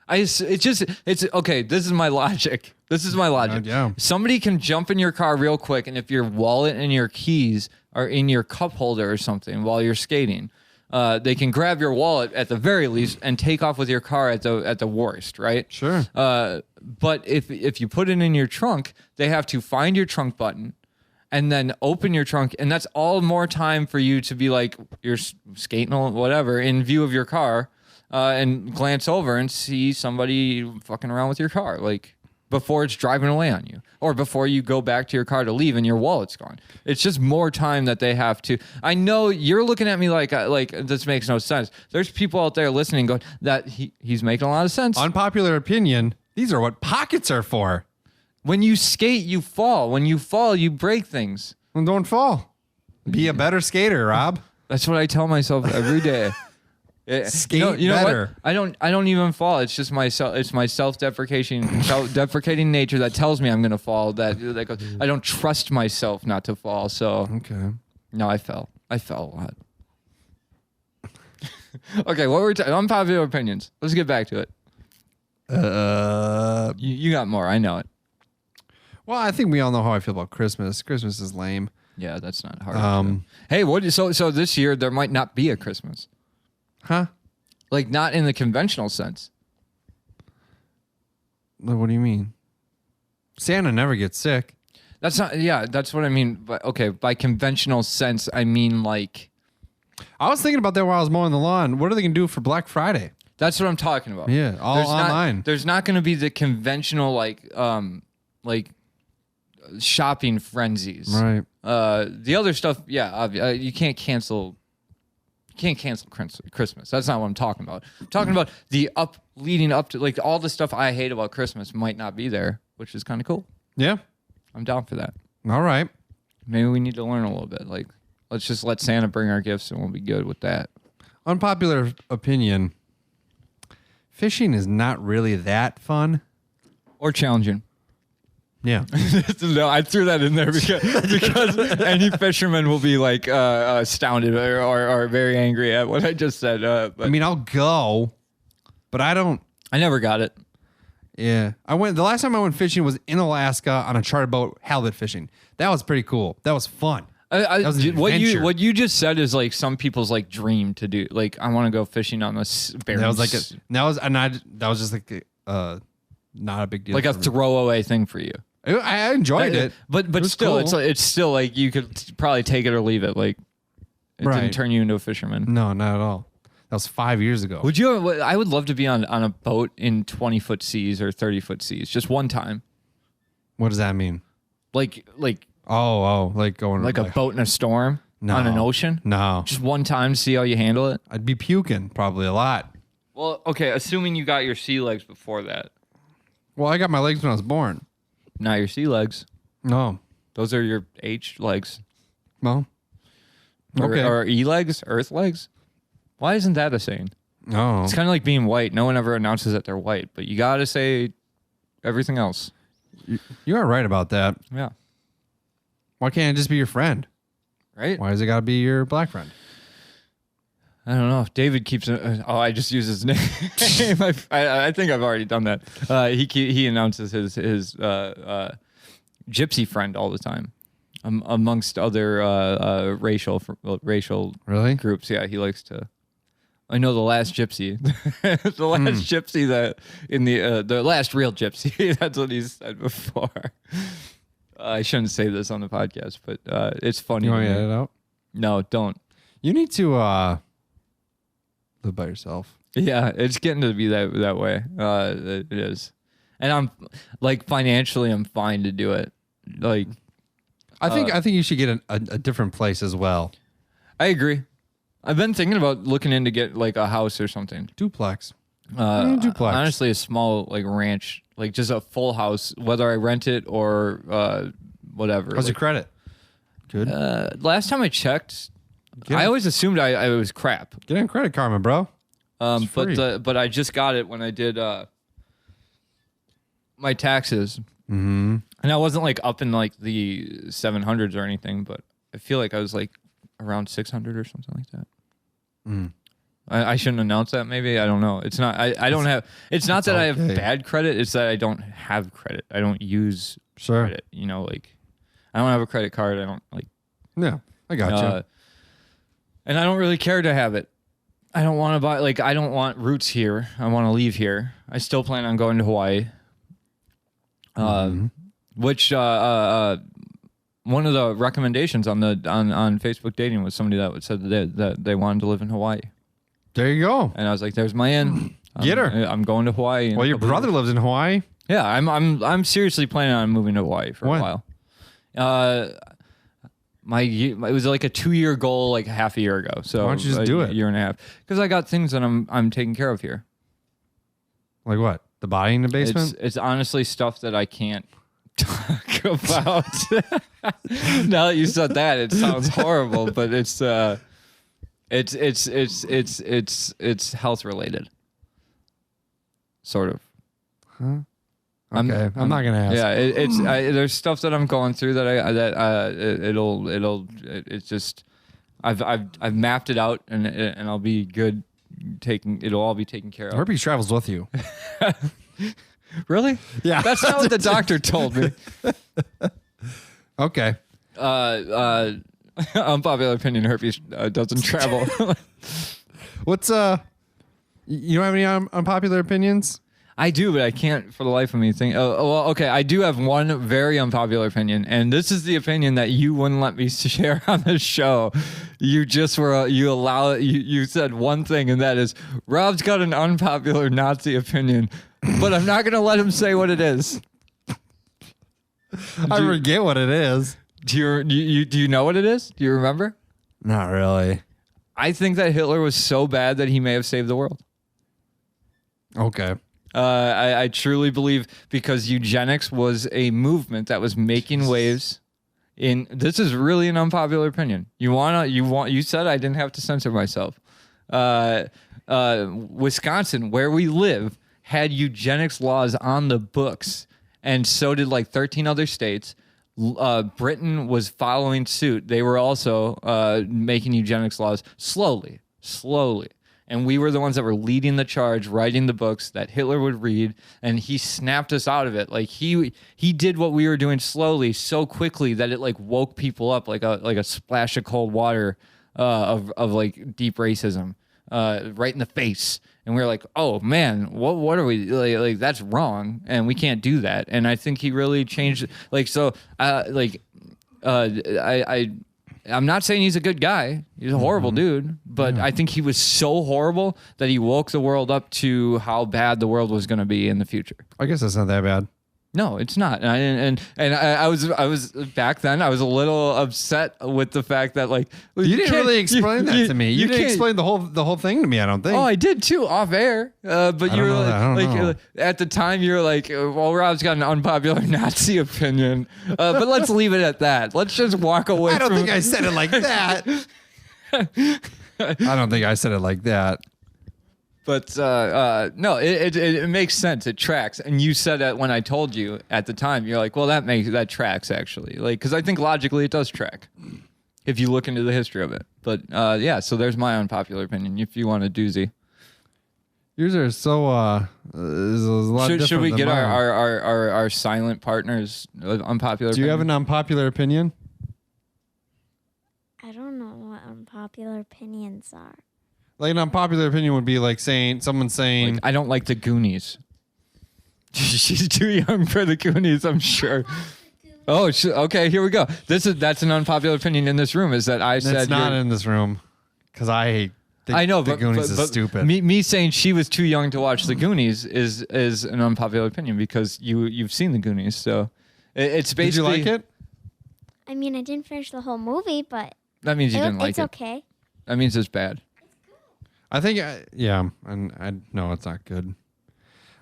It's okay. This is my logic. Yeah. Somebody can jump in your car real quick, and if your wallet and your keys are in your cup holder or something while you're skating, they can grab your wallet at the very least and take off with your car at the worst, right? Sure. But if you put it in your trunk, they have to find your trunk button and then open your trunk, and that's all more time for you to be like you're skating or whatever in view of your car, and glance over and see somebody fucking around with your car, like before it's driving away on you, or before you go back to your car to leave and your wallet's gone. It's just more time that they have to. I know you're looking at me like this makes no sense. There's people out there listening going that he's making a lot of sense. Unpopular opinion. These are what pockets are for. When you skate, you fall. When you fall, you break things. Well, don't fall. Be a better skater, Rob. That's what I tell myself every day. Skate you know better. What? I don't even fall. It's just it's my self-deprecating nature that tells me I'm gonna fall. That goes, I don't trust myself not to fall. So Okay. no, I fell a lot. Okay, what were we unpopular opinions? Let's get back to it. You got more. I know it. Well, I think we all know how I feel about Christmas. Christmas is lame. Yeah, that's not hard. Hey, so this year there might not be a Christmas. Huh? Like, not in the conventional sense. What do you mean? Santa never gets sick. That's not. Yeah, that's what I mean. But okay, by conventional sense, I mean like. I was thinking about that while I was mowing the lawn. What are they going to do for Black Friday? That's what I'm talking about. Yeah, all online. There's not going to be the conventional like shopping frenzies. Right. The other stuff, yeah, you can't cancel. Christmas. That's not what I'm talking about. I'm talking about the leading up to, like, all the stuff I hate about Christmas might not be there, which is kind of cool. Yeah. I'm down for that. All right. Maybe we need to learn a little bit. Like, let's just let Santa bring our gifts and we'll be good with that. Unpopular opinion. Fishing is not really that fun. Or challenging. Yeah. No, I threw that in there because any fisherman will be like astounded or very angry at what I just said. But I mean, I'll go, but I don't. I never got it. Yeah. The last time I went fishing was in Alaska on a charter boat, halibut fishing. That was pretty cool. That was fun. That was an adventure. What you just said is like some people's like dream to do. Like, I want to go fishing on this. That was like that was just like not a big deal. Like a for me. throwaway thing for you. I enjoyed it. But was still, cool. it's still like you could probably take it or leave it. Like it Right. didn't turn you into a fisherman. No, not at all. That was 5 years ago. Would you? I would love to be on a boat in 20-foot seas or 30-foot seas, just one time. What does that mean? Like Like going a boat in a storm on an ocean. No, Just one time to see how you handle it. I'd be puking probably a lot. Well, okay, assuming you got your sea legs before that. Well, I got my legs when I was born. Not your sea legs. No, Those are your H legs. well, Or, okay. or E legs, Earth legs. Why isn't that a saying? No, It's kind of like being white. No one ever announces that they're white, but you got to say everything else. you are right about that. Yeah. Why can't it just be your friend? Right? Why does it got to be your black friend? I don't know. David keeps. I just use his name. I think I've already done that. He announces his gypsy friend all the time, amongst other racial Really? groups. Yeah, he likes to. I know the last gypsy, the last gypsy that in the last real gypsy. That's what he's said before. I shouldn't say this on the podcast, but it's funny. You want to me me. to edit it out? No, don't. You need to live by yourself. Yeah, it's getting to be that way. It is, and I'm like financially, I'm fine to do it. Like, I think you should get a different place as well. I agree. I've been thinking about looking in to get like a house or something. Duplex. Duplex. Honestly, a small like ranch, like just a full house, whether I rent it or whatever. How's your credit? Good. Last time I checked, Get I it. always assumed I was crap. Get in Credit Karma, bro. It's free. But I just got it when I did my taxes. Mm-hmm. And I wasn't like up in like the 700s or anything, but I feel like I was like around 600 or something like that. Mm. I shouldn't announce that. Maybe I don't know. It's not. I don't have. It's not that I have okay. bad credit. It's that I don't have credit. I don't use Sure. credit. You know, like I don't have a credit card. I don't like. Yeah, I got you. And I don't really care to have it. I don't want to buy. Like I don't want roots here. I want to leave here. I still plan on going to Hawaii. Which one of the recommendations on Facebook dating was somebody that said that they wanted to live in Hawaii, There you go. and I was like, "There's my in. Get her. I'm going to Hawaii." in Well, a your couple brother years. lives in Hawaii. Yeah, I'm seriously planning on moving to Hawaii for When? a while. It was like a 2-year goal, like half a year ago. So Why don't you just do it? A year and a half, because I got things that I'm taking care of here. Like what? The body in the basement? It's honestly stuff that I can't talk about. Now that you said that, it sounds horrible, but it's health related, sort of. Huh? Okay, I'm not gonna ask. Yeah, there's stuff that I'm going through it's just I've mapped it out and I'll be good. It'll all be taken care of. Herpes travels with you. Really? Yeah. That's not what the doctor told me. Okay. Unpopular opinion: herpes doesn't travel. What's you don't have any unpopular opinions? I do, but I can't for the life of me think. Oh, well, okay. I do have one very unpopular opinion, and this is the opinion that you wouldn't let me share on the show. You just were you said one thing, and that is Rob's got an unpopular Nazi opinion, but I'm not going to let him say what it is. I forget what it is. Do you know what it is? Do you remember? Not really. I think that Hitler was so bad that he may have saved the world. Okay. I truly believe, because eugenics was a movement that was making waves. This is really an unpopular opinion. You said I didn't have to censor myself. Wisconsin, where we live, had eugenics laws on the books, and so did like 13 other states. Britain was following suit. They were also making eugenics laws slowly. And we were the ones that were leading the charge, writing the books that Hitler would read, and he snapped us out of it. Like he did what we were doing slowly, so quickly that it like woke people up like a splash of cold water of like deep racism. right in the face. And we were like, oh man, what are we like? That's wrong, and we can't do that. And I think he really changed. I'm not saying he's a good guy. He's a horrible dude, but I think he was so horrible that he woke the world up to how bad the world was going to be in the future. I guess that's not that bad. No, it's not. And I was back then. I was a little upset with the fact that like You didn't really explain that to me. You didn't can't- explain the whole thing to me. I don't think. Oh, I did too, off air. But you were know that. I don't like, know. at the time, you were like, well, Rob's got an unpopular Nazi opinion. But let's leave it at that. Let's just walk away. I don't think I said it like that. I don't think I said it like that. But no, it makes sense. It tracks. And you said that when I told you at the time, you're like, well, that tracks actually. Like, because I think logically it does track if you look into the history of it. But yeah, so there's my unpopular opinion. If you want a doozy, Yours are so there's a lot different should we than get mine. our silent partners unpopular? Do you have opinion? an unpopular opinion? I don't know what unpopular opinions are. Like an unpopular opinion would be like someone saying Like, I don't like the Goonies. She's too young for the Goonies, I'm sure. Oh, okay. Here we go. That's an unpopular opinion in this room. Is that I said it's not you're- in this room because I think I know, the but Goonies is stupid. Me saying she was too young to watch the Goonies is an unpopular opinion because you've seen the Goonies. So it's Did you basically. like it? I mean, I didn't finish the whole movie, but That means you didn't like it's it. okay. That means it's bad. I think yeah, and I no, it's not good.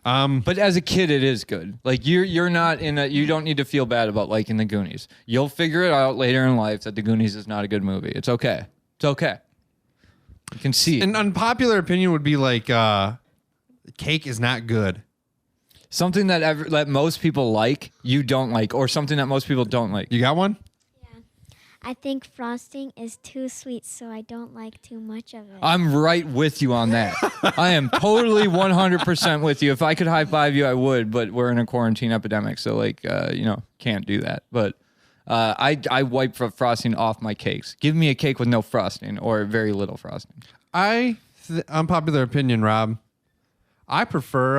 But as a kid, it is good. Like you're not in a. You don't need to feel bad about liking the Goonies. You'll figure it out later in life that the Goonies is not a good movie. It's okay. It's okay. You can see An unpopular opinion would be like cake is not good. something that most people like, you don't like, or something that most people don't like. You got one? I think frosting is too sweet, so I don't like too much of it. I'm right with you on that. I am totally 100% with you. If I could high five you, I would, but we're in a quarantine epidemic, so can't do that. But I wipe frosting off my cakes. Give me a cake with no frosting or very little frosting. Unpopular opinion, Rob. I prefer,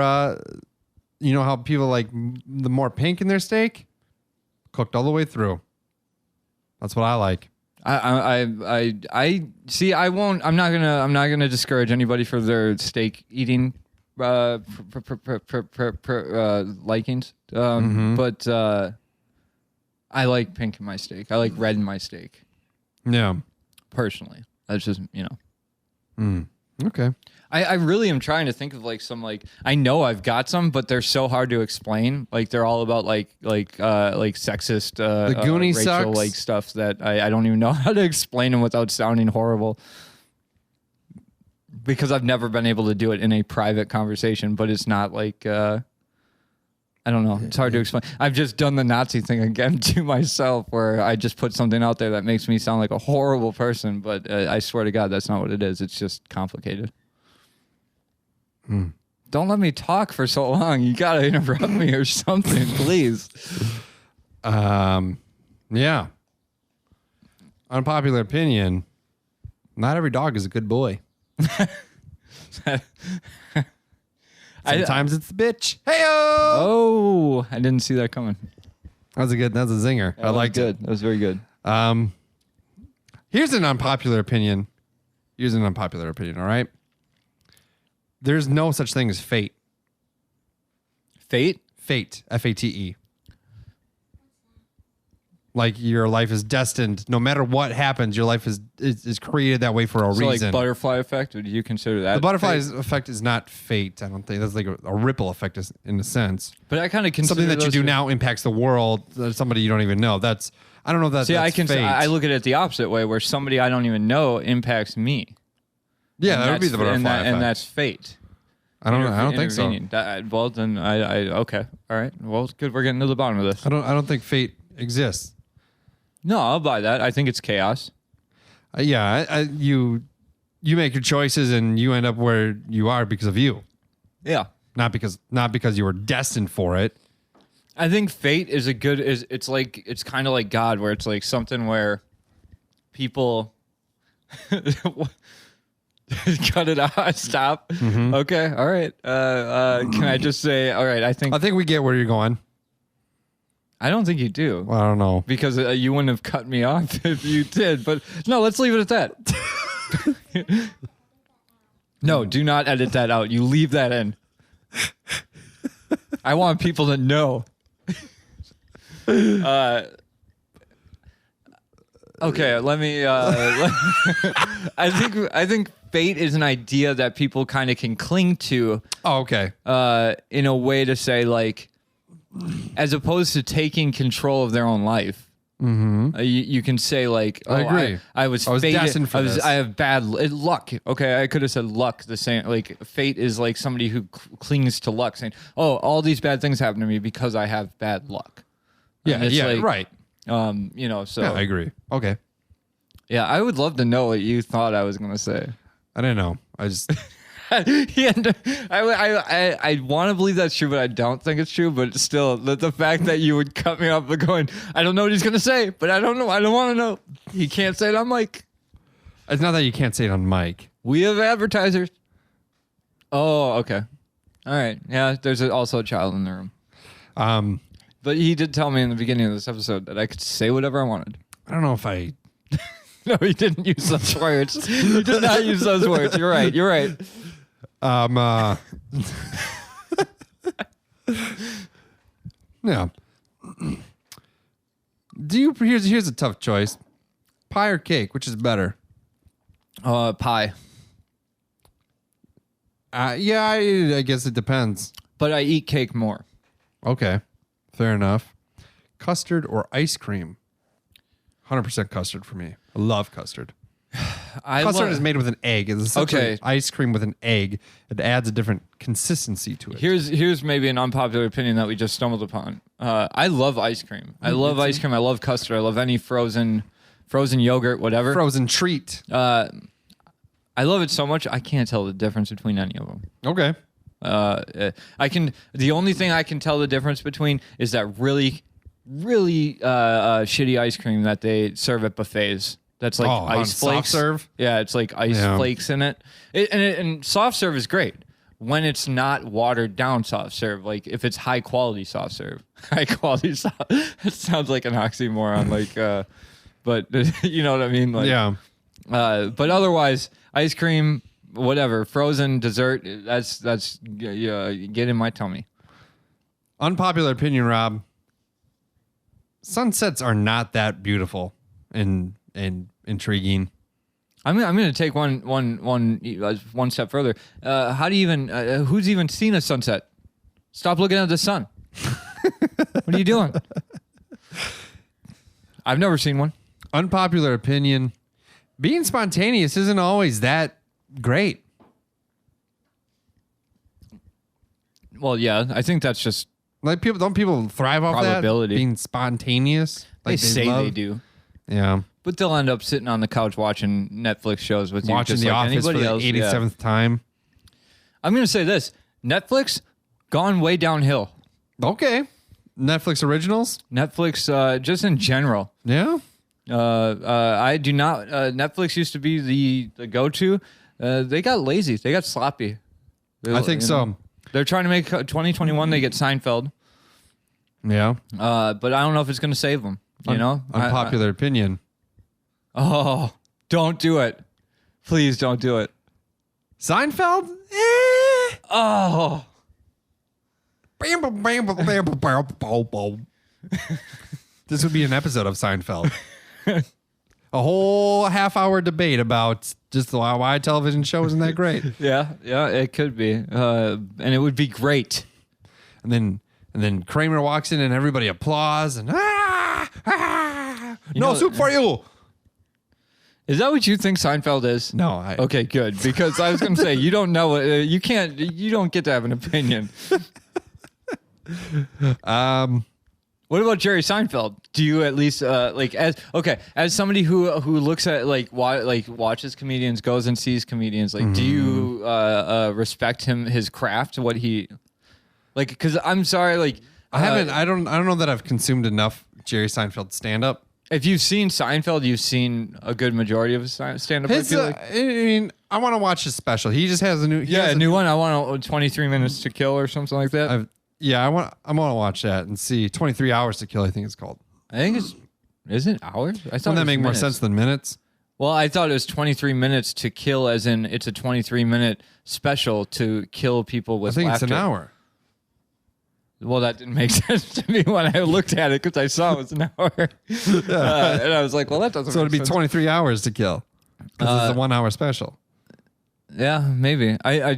how people like the more pink in their steak, cooked all the way through. That's what I like. I see. I won't. I'm not gonna discourage anybody for their steak eating likings. But I like pink in my steak. I like red in my steak. Yeah. Personally, that's just Okay. I really am trying to think of like some like I know I've got some, but they're so hard to explain. Like they're all about like sexist The Goonie racial sucks. like stuff that I don't even know how to explain them without sounding horrible. Because I've never been able to do it in a private conversation, but it's not like I don't know. It's hard to explain. I've just done the Nazi thing again to myself where I just put something out there that makes me sound like a horrible person, but I swear to God, that's not what it is. It's just complicated. Don't let me talk for so long. You got to interrupt me or something, please. Yeah. Unpopular opinion. Not every dog is a good boy. Sometimes it's the bitch. Hey Oh, I didn't see that coming. That's a zinger. I liked good. That was very good. it. Here's an unpopular opinion. All right. There's no such thing as fate. Fate? Fate. F-A-T-E. Like your life is destined. No matter what happens, your life is created that way for a So reason. like butterfly effect? Or do you consider that? The butterfly fate? effect is not fate. I don't think that's like a ripple effect in a sense. But I kind of consider Something that you those do to- now impacts the world. Somebody you don't even know. I don't know if that's See, that's fate. I look at it the opposite way, where somebody I don't even know impacts me. Yeah, And that would be that's- the butterfly effect. and that's fate. I don't think so. Intervening. Well, then I okay, all right. Well, it's good. We're getting to the bottom of this. I don't think fate exists. No, I'll buy that. I think it's chaos. You make your choices and you end up where you are because of you, Yeah, not because you were destined for it. I think fate is it's kind of like God, where it's like something where people Cut it out. Stop. Okay. All right. Can I just say, all right, I think we get where you're going. I don't think you do. Well, I don't know. Because you wouldn't have cut me off if you did. But no, let's leave it at that. No, do not edit that out. You leave that in. I want people to know. Okay, let me. I think fate is an idea that people kind of can cling to. Oh, okay. In a way to say, like, as opposed to taking control of their own life. You can say, like, oh, I agree. I was fated, destined for this. I have bad luck. Okay, I could have said luck. The same, like, fate is like somebody who clings to luck, saying, oh, all these bad things happen to me because I have bad luck. Yeah, it's like, right. So Yeah, I agree. Okay. yeah, I would love to know what you thought I was going to say. I didn't know. I just... I want to believe that's true, but I don't think it's true. But still, the fact that you would cut me off by going, I don't know what he's going to say, but I don't know. I don't want to know. He can't say it on mic. It's not that you can't say it on mic. We have advertisers. Oh, okay. All right. Yeah, there's also a child in the room. But he did tell me in the beginning of this episode that I could say whatever I wanted. I don't know if I... No, he didn't use those words. He did not use those words. You're right. You're right. Yeah. Here's a tough choice. Pie or cake, which is better? Pie. Yeah, I guess it depends. But I eat cake more. Okay. Fair enough. Custard or ice cream? 100% custard for me. I love custard. Custard is made with an egg. It's essentially ice cream with an egg. It adds a different consistency to it. Here's maybe an unpopular opinion that we just stumbled upon. I love ice cream. I love ice cream. I love custard. I love any frozen yogurt, whatever. Frozen treat. I love it so much I can't tell the difference between any of them. Okay. The only thing I can tell the difference between is that really shitty ice cream that they serve at buffets. That's like ice flakes. Soft serve? Yeah, it's like ice flakes in it. And soft serve is great when it's not watered down soft serve. Like if it's high quality soft serve. High quality soft. It sounds like an oxymoron. Like, but you know what I mean? Like, yeah. But otherwise, ice cream, whatever, frozen dessert. That's get in my tummy. Unpopular opinion, Rob. Sunsets are not that beautiful and intriguing. I'm going to take one step further. How do you even? Who's even seen a sunset? Stop looking at the sun. What are you doing? I've never seen one. Unpopular opinion. Being spontaneous isn't always that great. Well, yeah, I think that's just like people thrive off probability. That being spontaneous. Like they say they do. Yeah, but they'll end up sitting on the couch watching Netflix shows with watching you, just The like Office for anybody the else. 87th time. I'm going to say this: Netflix gone way downhill. Okay, Netflix originals. Netflix, just in general. Yeah. I do not. Netflix used to be the go-to. They got lazy. They got sloppy. I think so. They're trying to make 2021. They get Seinfeld. Yeah. But I don't know if it's going to save them. You know, unpopular opinion. Oh, don't do it. Please don't do it. Seinfeld? Oh. This would be an episode of Seinfeld. A whole half-hour debate about just why television show isn't that great. Yeah, it could be. And it would be great. And then Kramer walks in and everybody applauds and no soup for you. Is that what you think Seinfeld is? No. Okay, good. Because I was going to say, you don't know. You don't get to have an opinion. What about Jerry Seinfeld? Do you at least as somebody who looks at watches comedians, goes and sees comedians, do you respect his craft, what he cuz I'm sorry, I don't know that I've consumed enough Jerry Seinfeld stand up. If you've seen Seinfeld, you've seen a good majority of his stand-up. I feel like. I mean, I want to watch his special. He just has a new. A new one. I want 23 Minutes to Kill or something like that. I want to watch that and see 23 Hours to Kill. I think it's called. I think it's. Is it hours? I thought. Doesn't that make more sense than minutes? Well, I thought it was 23 minutes to kill, as in it's a 23-minute special to kill people with. I think laughter. it's an hour. Well, that didn't make sense to me when I looked at it because I saw it was an hour, and I was like, "Well, that doesn't." So make it'd be sense. 23 hours to kill. Because it's a 1 hour special. Yeah, maybe. I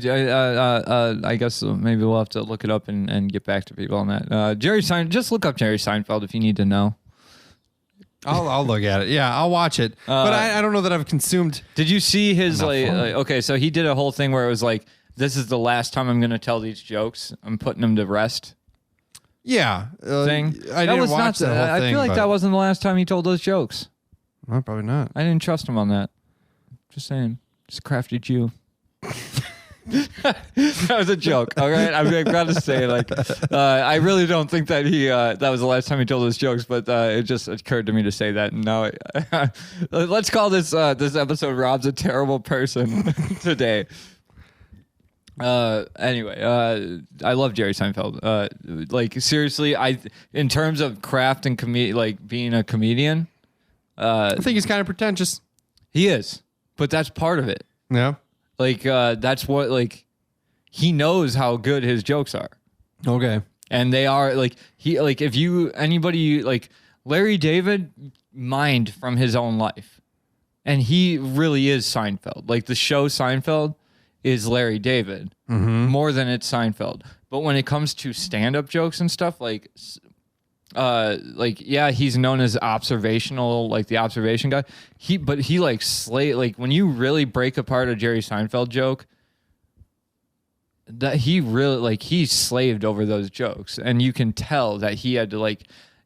guess maybe we'll have to look it up and get back to people on that. Just look up Jerry Seinfeld if you need to know. I'll look at it. Yeah, I'll watch it. But I don't know that I've consumed. Did you see his okay? So he did a whole thing where it was like, "This is the last time I'm going to tell these jokes. I'm putting them to rest." Yeah, Thing. I didn't watch the whole thing. I feel like that wasn't the last time he told those jokes. No, probably not. I didn't trust him on that. Just saying. Just a crafty Jew. That was a joke. All right, I've got to say, like, I really don't think that that was the last time he told those jokes, but it just occurred to me to say that. And now, let's call this episode "Rob's a Terrible Person" today. Anyway, I love Jerry Seinfeld. Like, seriously, in terms of craft and being a comedian, I think he's kind of pretentious. he is, but that's part of it. Yeah. Like, that's what, like, he knows how good his jokes are. Okay. And they are, like, anybody, like, Larry David mined from his own life. And he really is Seinfeld. Like, the show Seinfeld is Larry David more than it's Seinfeld. But when it comes to stand-up jokes and stuff, he's known as observational, like the observation guy. But he when you really break apart a Jerry Seinfeld joke, that he really he slaved over those jokes, and you can tell that he had to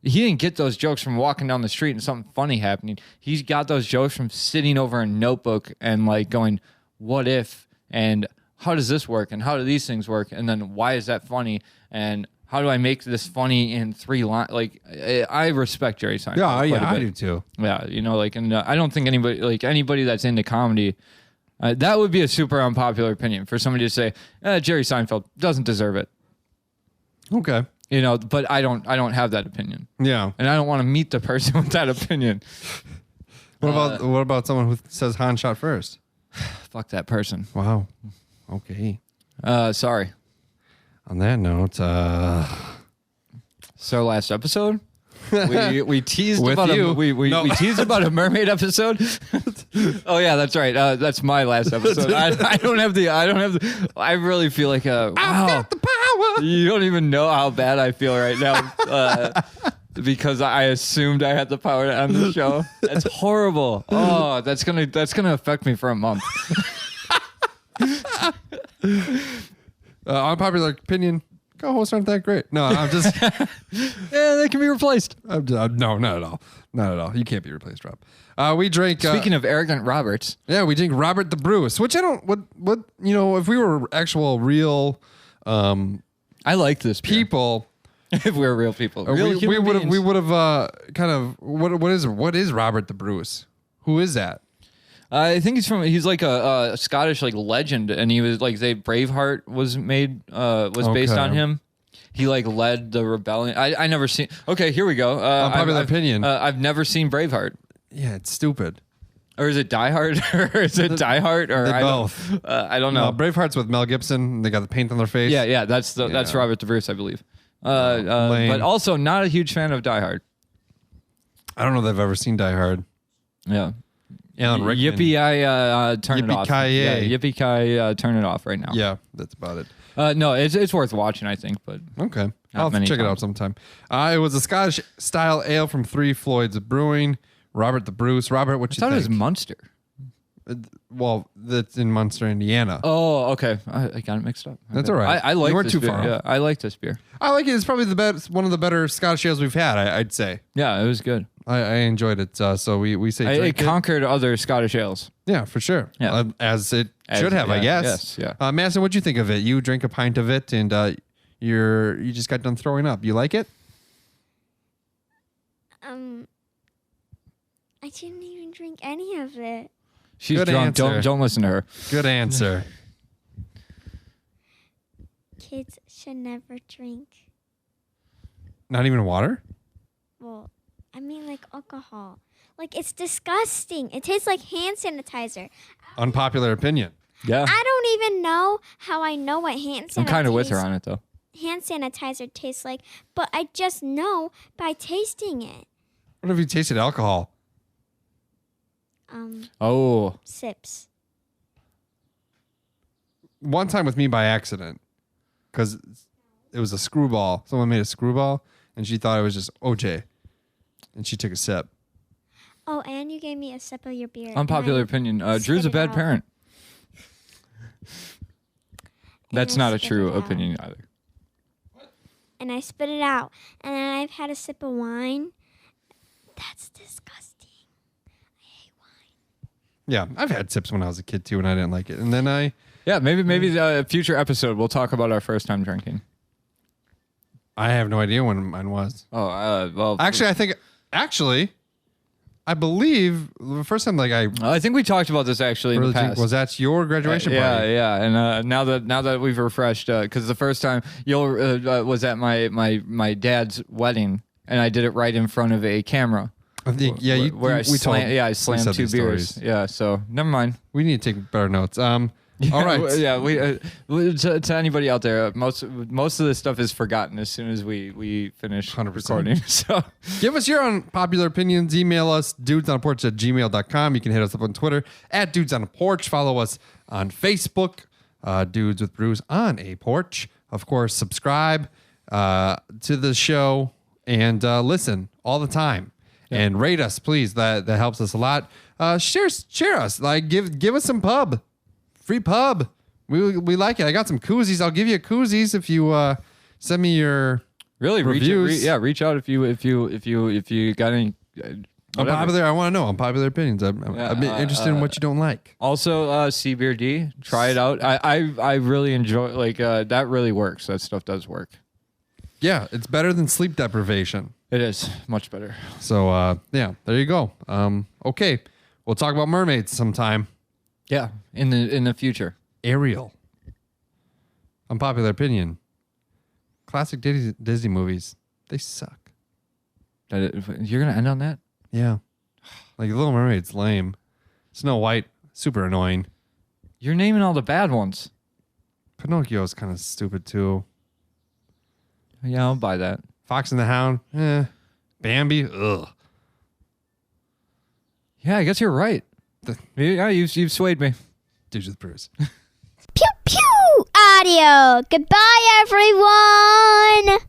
he didn't get those jokes from walking down the street and something funny happening. He's got those jokes from sitting over a notebook and going, what if, and how does this work, and how do these things work, and then why is that funny, and how do I make this funny in 3 lines? Like, I respect Jerry Seinfeld. Yeah, I do too. Yeah, and I don't think anybody that's into comedy, that would be a super unpopular opinion for somebody to say, Jerry Seinfeld doesn't deserve it. Okay. But I don't have that opinion. Yeah. And I don't want to meet the person with that opinion. What about someone who says Han shot first? Fuck that person. Wow. Okay. Sorry. On that note, So last episode, we teased With about you. we teased about a mermaid episode. Oh yeah, that's right. That's my last episode. I don't have the. I really feel like I've got the power. You don't even know how bad I feel right now. Because I assumed I had the power to end the show. That's horrible. Oh, that's gonna affect me for a month. Unpopular opinion. Co-hosts aren't that great. No, I'm just. Yeah, they can be replaced. No, not at all. Not at all. You can't be replaced, Rob. We drink. Speaking of arrogant Roberts, yeah, we drink Robert the Bruce, which I don't. What if we were actual real, I like this beer. people. If we were real people, we would have kind of what is Robert the Bruce? Who is that? I think he's like a Scottish legend, and he was Braveheart was based on him. He led the rebellion. I never seen. Okay, here we go. Unpopular opinion. I've never seen Braveheart. Yeah, it's stupid. Or is it Die Hard? Or is it Die Hard? Or both. I don't know. No, Braveheart's with Mel Gibson. They got the paint on their face. Yeah. That's Robert the Bruce, I believe. But also not a huge fan of Die Hard. I don't know that I've ever seen Die Hard. Yeah. Alan Rickman. Yippee! Turn it off. Yippee-ki-yay. Yeah, yippee! Turn it off right now. Yeah, that's about it. No, it's worth watching, I think. But okay, I'll many check it out times. sometime. It was a Scottish style ale from 3 Floyds Brewing. Robert the Bruce. Robert, what you I thought think? it was Munster. Well, that's in Munster, Indiana. Oh, okay. I got it mixed up. That's Okay. all right. I like You weren't this too beer. far off. Yeah, I like this beer. I like it. It's probably one of the better Scottish ales we've had. I'd say. Yeah, it was good. I enjoyed it. So we say It drink it. conquered other Scottish ales. Yeah, for sure. Yeah. As it should have, I guess. Yes, yeah. Madison, what'd you think of it? You drank a pint of it, and you just got done throwing up. You like it? I didn't even drink any of it. She's Good drunk. answer. Don't listen to her. Good answer. Kids should never drink. Not even water? Well, I mean like alcohol. Like it's disgusting. It tastes like hand sanitizer. Unpopular opinion. Yeah. I don't even know how I know what hand sanitizer. I'm kind of with her on it though. Hand sanitizer tastes like, but I just know by tasting it. What if you tasted alcohol? Oh. Sips. One time with me by accident, because it was a screwball. Someone made a screwball, and she thought it was just OJ, and she took a sip. Oh, and you gave me a sip of your beer. Unpopular and I opinion. Drew's spit a it bad out. parent. That's I not a spit true it out. opinion either. And I spit it out. And then I've had a sip of wine. That's disgusting. I hate wine. Yeah, I've had sips when I was a kid too, and I didn't like it. And then Yeah, maybe the future episode we'll talk about our first time drinking. I have no idea when mine was. Oh, well. I believe the first time I think we talked about this actually in the really past. was that your graduation party? Yeah. And now that we've refreshed, because the first time was at my dad's wedding, and I did it right in front of a camera. I think, yeah, I we slammed said 2 these beers. stories. Yeah, so never mind. We need to take better notes. All right. Yeah, to anybody out there, most of this stuff is forgotten as soon as we finish 100%. recording. So Give us your unpopular opinions. Email us, dudesonaporch@gmail.com. You can hit us up on Twitter @dudesonaporch. Follow us on Facebook, Dudes with Brews on a Porch. Of course, subscribe to the show and listen all the time. And rate us, please. That helps us a lot. Share us. Like give us some pub. Free pub. We like it. I got some koozies. I'll give you koozies if you send me your really, reviews. reach out if you got any. Whatever. Unpopular. I want to know unpopular opinions. I'm interested in what you don't like. Also, CBRD, try it out. I really enjoy that. Really works. That stuff does work. Yeah, it's better than sleep deprivation. It is much better. So yeah, there you go. Okay, we'll talk about mermaids sometime. Yeah, in the future. Ariel. Unpopular opinion. Classic Disney movies. They suck. You're gonna end on that? Yeah. Like Little Mermaid's lame. Snow White, super annoying. You're naming all the bad ones. Pinocchio's kind of stupid too. Yeah, I'll buy that. Fox and the Hound, Bambi, ugh. Yeah, I guess you're right. Yeah, you've swayed me. Dudes with Brews. Pew pew! Audio. Goodbye, everyone.